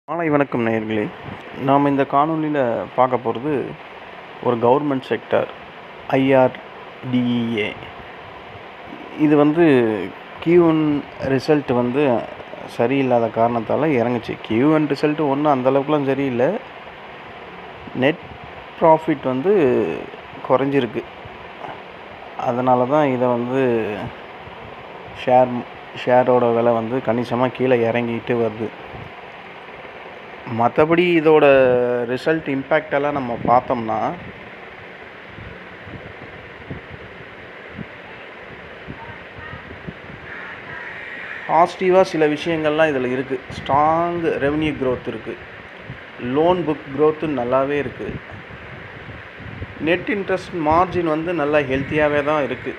மாலை வணக்கம் நேயர்களே. நாம் இந்த காணொளியில் பார்க்க போகிறது ஒரு கவர்மெண்ட் செக்டார் IRDEA. இது Q1 ரிசல்ட் சரியில்லாத காரணத்தால் இறங்குச்சு. Q1 ரிசல்ட் ஒன்றும் அந்தளவுக்குலாம் சரியில்லை. நெட் ப்ராஃபிட் குறைஞ்சிருக்கு. அதனால தான் இதை ஷேரோட விலை கணிசமாக கீழே இறங்கிட்டு வருது. மற்றபடி இதோட ரிசல்ட் இம்பேக்டெல்லாம் நம்ம பார்த்தோம்னா, பாசிட்டிவாக சில விஷயங்கள்லாம் இதில் இருக்குது. ஸ்ட்ராங் ரெவன்யூ க்ரோத் இருக்குது. லோன் புக் க்ரோத்து நல்லாவே இருக்குது. நெட் இன்ட்ரெஸ்ட் மார்ஜின் நல்லா ஹெல்த்தியாகவே தான் இருக்குது.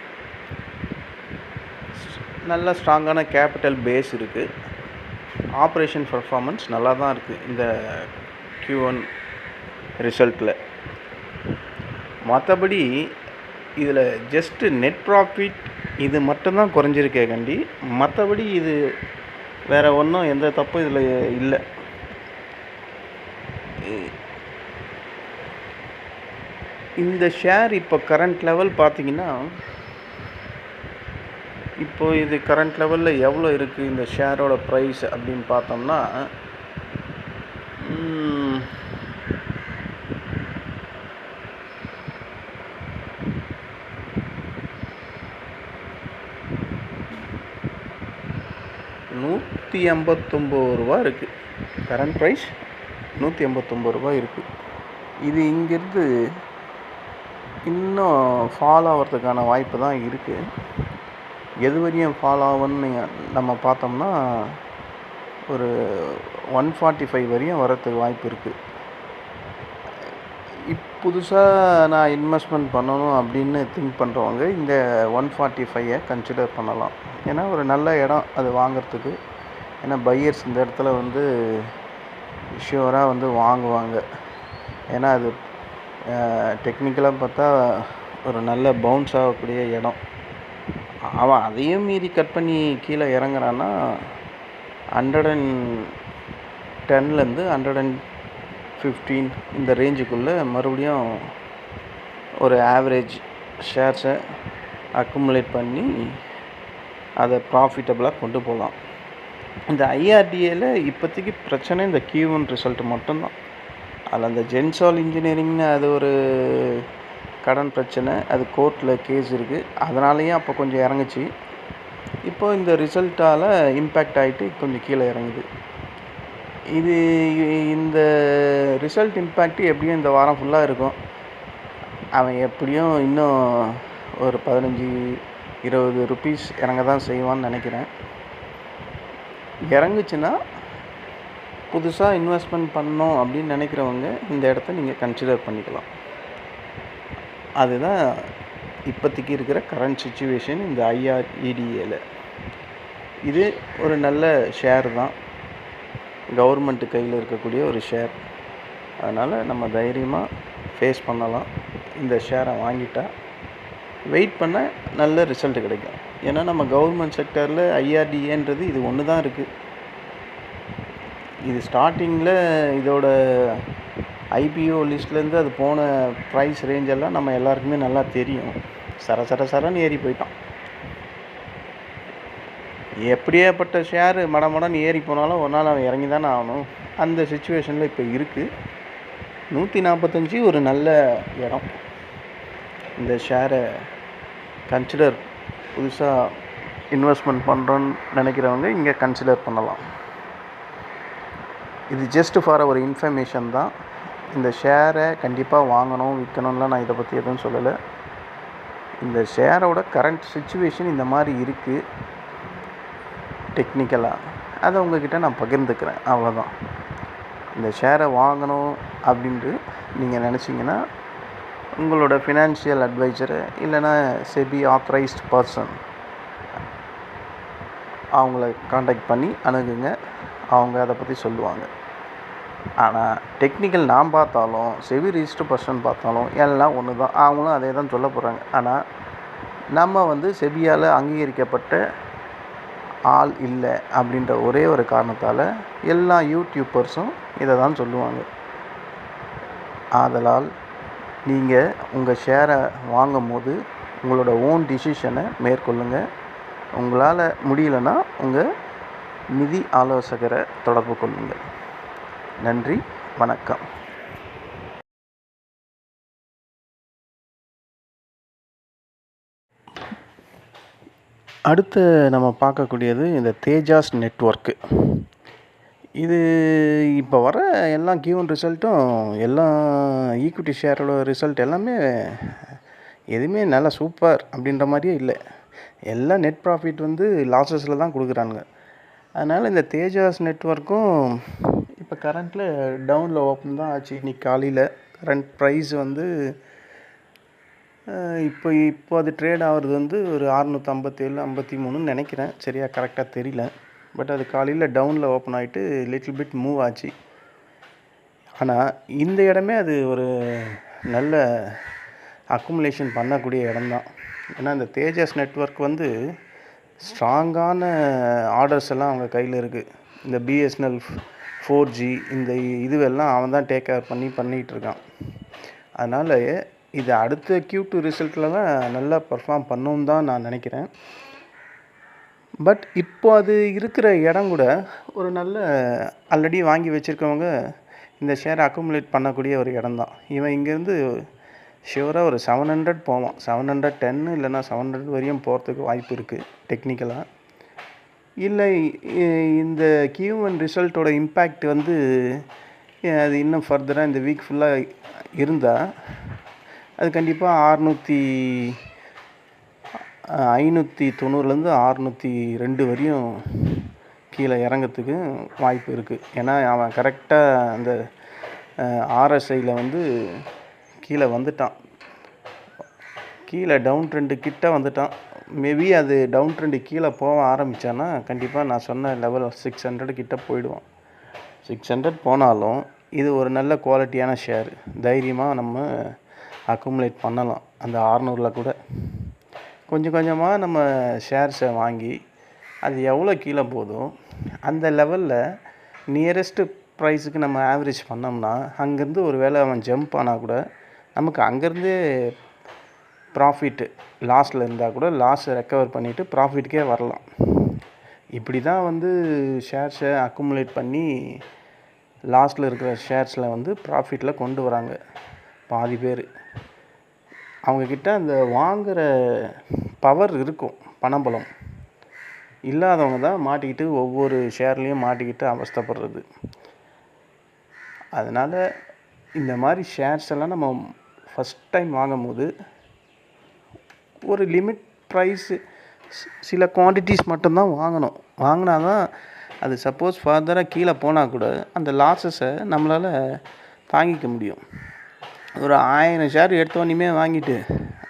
நல்ல ஸ்ட்ராங்கான கேபிட்டல் பேஸ் இருக்குது. ஆப்ரேஷன் பர்ஃபார்மன்ஸ் நல்லா தான் இருக்குது இந்த Q1 ரிசல்ட்டில். மற்றபடி இதில் ஜஸ்ட்டு நெட் ப்ராஃபிட் இது மட்டும்தான் குறைஞ்சிருக்கே கண்டி, மற்றபடி இது வேறு ஒன்றும் எந்த தப்பும் இதில் இல்லை. இந்த ஷேர் இப்போ கரண்ட் லெவல் பார்த்திங்கன்னா, இப்போது இது கரண்ட் லெவலில் எவ்வளோ இருக்குது இந்த ஷேரோட ப்ரைஸ் அப்படின்னு பார்த்தோம்னா, $189 இருக்குது. கரண்ட் ப்ரைஸ் $189 இருக்குது. இது இங்கேருந்து இன்னும் ஃபால் ஆகிறதுக்கான வாய்ப்பு தான் இருக்குது. எது வரையும் ஃபால் ஆகும்னு நம்ம பார்த்தோம்னா, ஒரு 145 வரையும் வரத்துக்கு வாய்ப்பு இருக்குது. புதுசாக நான் இன்வெஸ்ட்மெண்ட் பண்ணணும் அப்படின்னு திங்க் பண்ணுறவங்க இந்த 145 கன்சிடர் பண்ணலாம். ஏன்னா ஒரு நல்ல இடம் அது வாங்கிறதுக்கு. ஏன்னா பையர்ஸ் இந்த இடத்துல ஷியோராக வாங்குவாங்க. ஏன்னா அது டெக்னிக்கலாக பார்த்தா ஒரு நல்ல பவுன்ஸ் ஆகக்கூடிய இடம். அவன் அதையும் மீறி கட் பண்ணி கீழே இறங்குறான்னா 110லேருந்து 115 இந்த ரேஞ்சுக்குள்ளே மறுபடியும் ஒரு ஆவரேஜ் ஷேர்ஸை அக்குமுலேட் பண்ணி அதை ப்ராஃபிட்டபுளாக கொண்டு போகலாம். இந்த IRDAவில் இப்போதைக்கு பிரச்சனை இந்த Q1 ரிசல்ட் மட்டும்தான். அதில் அந்த ஜென்சால் இன்ஜினியரிங்னு அது ஒரு கடன் பிரச்சனை, அது கோர்ட்டில் கேஸ் இருக்குது. அதனாலேயும் அப்போ கொஞ்சம் இறங்குச்சு. இப்போ இந்த ரிசல்ட்டால் இம்பேக்ட் ஆகிட்டு கொஞ்சம் கீழே இறங்குது. இந்த ரிசல்ட் இம்பேக்ட்டு எப்படியும் இந்த வாரம் ஃபுல்லாக இருக்கும். அவன் எப்படியும் இன்னும் ஒரு 15-20 ருபீஸ் இறங்க தான் செய்வான்னு நினைக்கிறேன். இறங்குச்சுன்னா புதுசாக இன்வெஸ்ட்மெண்ட் பண்ணோம் அப்படின்னு நினைக்கிறவங்க இந்த இடத்த நீங்கள் கன்சிடர் பண்ணிக்கலாம். அதுதான் இப்போதைக்கு இருக்கிற கரண்ட் சிச்சுவேஷன் இந்த IRDAவில். இது ஒரு நல்ல ஷேர் தான், கவர்மெண்ட்டு கையில் இருக்கக்கூடிய ஒரு ஷேர். அதனால் நம்ம தைரியமாக ஃபேஸ் பண்ணலாம். இந்த ஷேரை வாங்கிட்டா வெயிட் பண்ண நல்ல ரிசல்ட் கிடைக்கும். ஏன்னா நம்ம கவர்மெண்ட் செக்டரில் IRDAன்றது இது ஒன்று தான் இருக்குது. இது ஸ்டார்டிங்கில் இதோட IPO லிஸ்ட்லேருந்து அது போன ப்ரைஸ் ரேஞ்செல்லாம் நம்ம எல்லாருக்குமே நல்லா தெரியும். சரன்னு ஏறி போயிட்டான். எப்படியேப்பட்ட ஷேரு மடன்னு ஏறி போனாலும் ஒரு நாள் அவன் இறங்கி தானே ஆகணும். அந்த சிச்சுவேஷனில் இப்போ இருக்குது. 145 ஒரு நல்ல இடம். இந்த ஷேரை கன்சிடர் புதுசாக இன்வெஸ்ட்மெண்ட் பண்ணுறோன்னு நினைக்கிறவங்க இங்கே கன்சிடர் பண்ணலாம். இது ஜஸ்ட் ஃபார் ஒரு இன்ஃபர்மேஷன் தான். இந்த ஷேரை கண்டிப்பாக வாங்கணும் விற்கணும்லாம் நான் இதை பற்றி எதுவும் சொல்லலை. இந்த ஷேரோட கரண்ட் சிச்சுவேஷன் இந்த மாதிரி இருக்குது டெக்னிக்கலாக. அதை உங்கள்கிட்ட நான் பகிர்ந்துக்கிறேன், அவ்வளோதான். இந்த ஷேரை வாங்கணும் அப்படின்ட்டு நீங்கள் நினச்சிங்கன்னா உங்களோட ஃபினான்ஷியல் அட்வைசரை இல்லைன்னா செபி ஆத்தரைஸ்ட் பர்சன் அவங்கள காண்டாக்ட் பண்ணி அணுகுங்க. அவங்க அதை பற்றி சொல்லுவாங்க. ஆனால் டெக்னிக்கல் நான் பார்த்தாலும் செபி ரிஜிஸ்டர் பர்சன் பார்த்தாலும் எல்லாம் ஒன்று தான். அவங்களும் அதே தான் சொல்ல போகிறாங்க. ஆனால் நம்ம செபியால் அங்கீகரிக்கப்பட்ட ஆள் இல்லை அப்படின்ற ஒரே ஒரு காரணத்தால் எல்லா யூடியூப்பர்ஸும் இதை தான் சொல்லுவாங்க. ஆதலால் நீங்கள் உங்கள் ஷேரை வாங்கும் போது உங்களோட ஓன் டிசிஷனை மேற்கொள்ளுங்கள். உங்களால் முடியலன்னா உங்கள் நிதி ஆலோசகரை தொடர்பு கொள்ளுங்கள். நன்றி, வணக்கம். அடுத்து நம்ம பார்க்கக்கூடியது இந்த தேஜாஸ் நெட்வொர்க்கு. இது இப்போ வர எல்லா கிவன் ரிசல்ட்டும் எல்லா ஈக்விட்டி ஷேரோட ரிசல்ட் எல்லாமே எதுவுமே நல்லா சூப்பர் அப்படின்ற மாதிரியே இல்லை. எல்லாம் நெட் ப்ராஃபிட் லாஸஸில் தான் கொடுக்குறானுங்க. அதனால் இந்த தேஜாஸ் நெட்வொர்க்கும் இப்போ கரண்ட்டில் டவுனில் ஓப்பன் தான் ஆச்சு. இன்றைக்கி காலையில் கரண்ட் ப்ரைஸ் இப்போ அது ட்ரேட் ஆகிறது ஒரு 657 53 நினைக்கிறேன். சரியாக கரெக்டாக தெரியல. பட் அது காலையில் டவுனில் ஓப்பன் ஆகிட்டு லிட்டில் பிட் மூவ் ஆச்சு. ஆனால் இந்த இடமே அது ஒரு நல்ல அக்குமுலேஷன் பண்ணக்கூடிய இடம்தான். ஏன்னா இந்த தேஜஸ் நெட்வொர்க் ஸ்ட்ராங்கான ஆர்டர்ஸ் எல்லாம் அவங்க கையில் இருக்குது. இந்த பிஎஸ்என்எல் 4G இந்த இதுவெல்லாம் அவன் தான் டேக் கேர் பண்ணிகிட்ருக்கான். அதனால் இது அடுத்த Q2 ரிசல்ட்டில் தான் நல்லா பர்ஃபார்ம் பண்ணணும்னு தான் நான் நினைக்கிறேன். பட் இப்போ அது இருக்கிற இடம் கூட ஒரு நல்ல ஆல்ரெடி வாங்கி வச்சுருக்கவங்க இந்த ஷேரை அக்குமுலேட் பண்ணக்கூடிய ஒரு இடம்தான். இவன் இங்கேருந்து ஷியூராக ஒரு 700 போவான். 710 இல்லைன்னா 700 வரையும் போகிறதுக்கு வாய்ப்பு இருக்குது டெக்னிக்கலாக. இல்லை இந்த Q1 ரிசல்ட்டோட இம்பேக்ட் அது இன்னும் ஃபர்தராக இந்த வீக் ஃபுல்லாக இருந்தால் அது கண்டிப்பாக 590லேருந்து 602 வரையும் கீழே இறங்கிறதுக்கு வாய்ப்பு இருக்குது. ஏன்னா அவன் கரெக்டாக அந்த RSIயில் கீழே வந்துட்டான். கீழே டவுன் ட்ரெண்டு கிட்ட வந்துட்டான். மேபி அது டவுன் ட்ரெண்டு கீழே போக ஆரம்பித்தான்னா கண்டிப்பாக நான் சொன்ன லெவல் 600 கிட்ட போயிடுவான். 600 போனாலும் இது ஒரு நல்ல குவாலிட்டியான ஷேர். தைரியமாக நம்ம அக்குமுலேட் பண்ணலாம். அந்த 600 கூட கொஞ்சம் கொஞ்சமாக நம்ம ஷேர்ஸை வாங்கி அது எவ்வளோ கீழே போதோ அந்த லெவலில் நியரஸ்ட்டு ப்ரைஸுக்கு நம்ம ஆவரேஜ் பண்ணோம்னா அங்கேருந்து ஒரு வேளை அவன் ஜம்ப் ஆனால் கூட நமக்கு அங்கேருந்தே ப்ராஃபிட்டு லாஸில் இருந்தால் கூட லாஸை ரெக்கவர் பண்ணிவிட்டு ப்ராஃபிட்டுக்கே வரலாம். இப்படி தான் ஷேர்ஸை அக்குமுலேட் பண்ணி லாஸ்ட்டில் இருக்கிற ஷேர்ஸில் ப்ராஃபிட்டில் கொண்டு வராங்க பாதி பேர். அவங்கக்கிட்ட அந்த வாங்குகிற பவர் இருக்கும், பணபலம். இல்லாதவங்க தான் மாட்டிக்கிட்டு ஒவ்வொரு ஷேர்லேயும் மாட்டிக்கிட்டு அவஸ்தைப்படுறது. அதனால் இந்த மாதிரி ஷேர்ஸ் எல்லாம் நம்ம ஃபஸ்ட் டைம் வாங்கும்போது ஒரு லிமிட் ப்ரைஸு சில குவான்டிட்டிஸ் மட்டும்தான் வாங்கணும். வாங்கினா தான் அது சப்போஸ் ஃபர்தராக கீழே போனால் கூட அந்த லாஸஸை நம்மளால் தாங்கிக்க முடியும். ஒரு 1000 ஷேர் எடுத்தோன்னே வாங்கிட்டு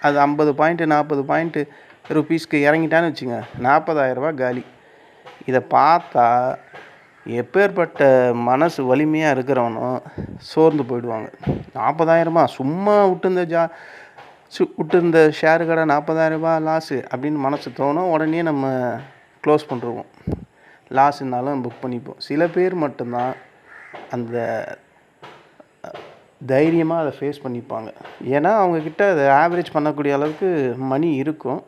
அது 50 பாயிண்ட்டு 40 பாயிண்ட்டு ருபீஸ்க்கு இறங்கிட்டான்னு வச்சுங்க, 40,000 காலி. இதை பார்த்தா எப்பேற்பட்ட மனசு வலிமையாக இருக்கிறவனும் சோர்ந்து போயிடுவாங்க. 40,000 சும்மா விட்டுருந்த ஷேரு கடை 40,000 லாஸு அப்படின்னு மனசு தோணும். உடனே நம்ம க்ளோஸ் பண்ணிருவோம். லாஸுனாலும் புக் பண்ணிப்போம். சில பேர் மட்டும்தான் அந்த தைரியமாக அதை ஃபேஸ் பண்ணிப்பாங்க. ஏன்னா அவங்கக்கிட்ட அதை ஆவரேஜ் பண்ணக்கூடிய அளவுக்கு மணி இருக்கும்.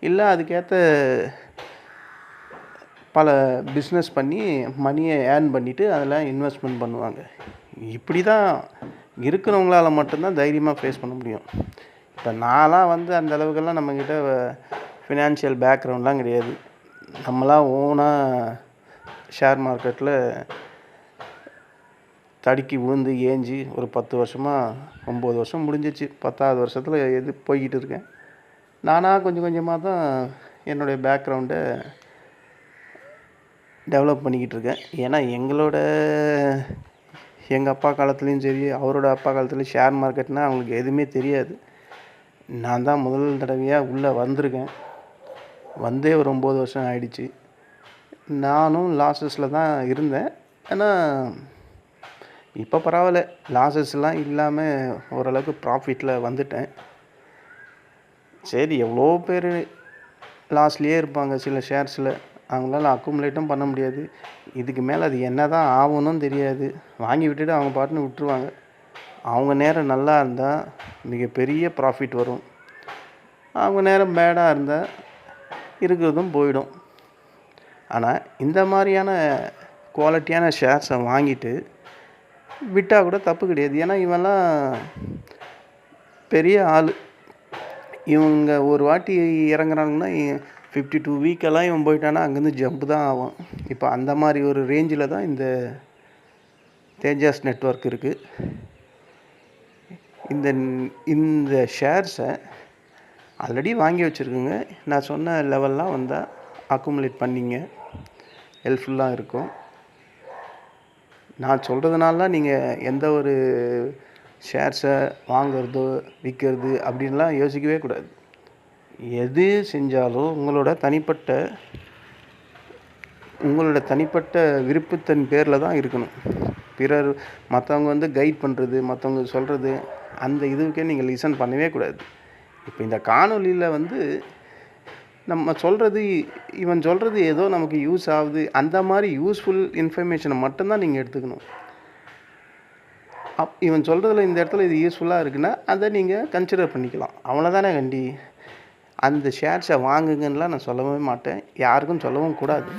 இல்லை அதுக்கேற்ற பல பிஸ்னஸ் பண்ணி மணியை ஏர்ன் பண்ணிவிட்டு அதில் இன்வெஸ்ட்மெண்ட் பண்ணுவாங்க. இப்படி தான் இருக்கிறவங்களால மட்டும்தான் தைரியமாக ஃபேஸ் பண்ண முடியும். இப்போ நான்லாம் அந்த அளவுக்கெல்லாம் நம்மக்கிட்ட ஃபினான்ஷியல் பேக்ரவுண்ட்லாம் கிடையாது. நம்மளாம் ஓனாக ஷேர் மார்க்கெட்டில் தடுக்கி விழுந்து ஏஞ்சி ஒரு 10 வருஷமாக 9 வருஷம் முடிஞ்சிச்சு. 10வது வருஷத்தில் போய்கிட்டு இருக்கேன். நானாக கொஞ்சம் கொஞ்சமாக தான் என்னுடைய பேக்ரவுண்டை டெவலப் பண்ணிக்கிட்டு இருக்கேன். ஏன்னா எங்கள் அப்பா காலத்துலேயும் சரி, அவரோட அப்பா காலத்துலேயும் ஷேர் மார்க்கெட்னால் அவங்களுக்கு எதுவுமே தெரியாது. நான் தான் முதல் தடவையாக உள்ளே வந்திருக்கேன். வந்தே ஒரு 9 வருஷம் ஆயிடுச்சு. நானும் லாஸஸில் தான் இருந்தேன். ஆனால் இப்போ பரவாயில்ல, லாஸஸ்லாம் இல்லாமல் ஓரளவுக்கு ப்ராஃபிட்டில் வந்துட்டேன். சரி, எவ்வளோ பேர் லாஸ்லேயே இருப்பாங்க சில ஷேர்ஸில். அவங்களால அக்குமுலேட்டும் பண்ண முடியாது. இதுக்கு மேலே அது என்ன தான் ஆகும்னும் தெரியாது. வாங்கி விட்டுட்டு அவங்க பாட்டுன்னு விட்டுருவாங்க. அவங்க நேரம் நல்லா இருந்தால் மிகப்பெரிய ப்ராஃபிட் வரும். அவங்க நேரம் பேடாக இருந்தால் இருக்கிறதும் போயிடும். ஆனால் இந்த மாதிரியான குவாலிட்டியான ஷேர்ஸை வாங்கிட்டு விட்டால் கூட தப்பு கிடையாது. ஏன்னா இவன்லாம் பெரிய ஆள். இவங்க ஒரு வாட்டி இறங்குறாங்கன்னா 52 வீக்கெல்லாம் இவன் போயிட்டானா அங்கேருந்து ஜம்ப் தான் ஆகும். இப்போ அந்த மாதிரி ஒரு ரேஞ்சில் தான் இந்த தேஜாஸ் நெட்வொர்க் இருக்குது. இந்த ஷேர்ஸை ஆல்ரெடி வாங்கி வச்சுருக்குங்க. நான் சொன்ன லெவல்லாம் வந்தால் அக்குமுலேட் பண்ணிங்க, ஹெல்ப்ஃபுல்லாக இருக்கும். நான் சொல்கிறதுனால நீங்கள் எந்த ஒரு ஷேர்ஸை வாங்கிறதோ விற்கிறது அப்படின்லாம் யோசிக்கவே கூடாது. எது செஞ்சாலும் உங்களோட தனிப்பட்ட விருப்பத்தின் பேரில் தான் இருக்கணும். மற்றவங்க கைட் பண்ணுறது, மற்றவங்க சொல்கிறது, அந்த இதுக்கே நீங்கள் லிசன் பண்ணவே கூடாது. இப்போ இந்த காணொலியில் நம்ம சொல்கிறது, இவன் சொல்கிறது ஏதோ நமக்கு யூஸ் ஆகுது, அந்த மாதிரி யூஸ்ஃபுல் இன்ஃபர்மேஷனை மட்டும்தான் நீங்கள் எடுத்துக்கணும். இவன் சொல்கிறதுல இந்த இடத்துல இது யூஸ்ஃபுல்லாக இருக்குன்னா அதை நீங்கள் கன்சிடர் பண்ணிக்கலாம். அவ்வளோதானே கண்டி. அந்த ஷேர்ஸை வாங்குங்கன்னெலாம் நான் சொல்லவே மாட்டேன், யாருக்கும் சொல்லவும் கூடாது.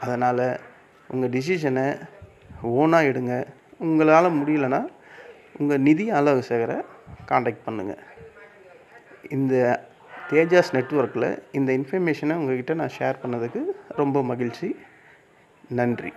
அதனால் உங்கள் டிசிஷனை ஓனாக எடுங்க. உங்களால் முடியலன்னா உங்கள் நிதி ஆலோசகரை காண்டாக்ட் பண்ணுங்கள். இந்த தேஜாஸ் நெட்வொர்க்கில் இந்த இன்ஃபர்மேஷனை உங்கள்கிட்ட நான் ஷேர் பண்ணதுக்கு ரொம்ப மகிழ்ச்சி. நன்றி.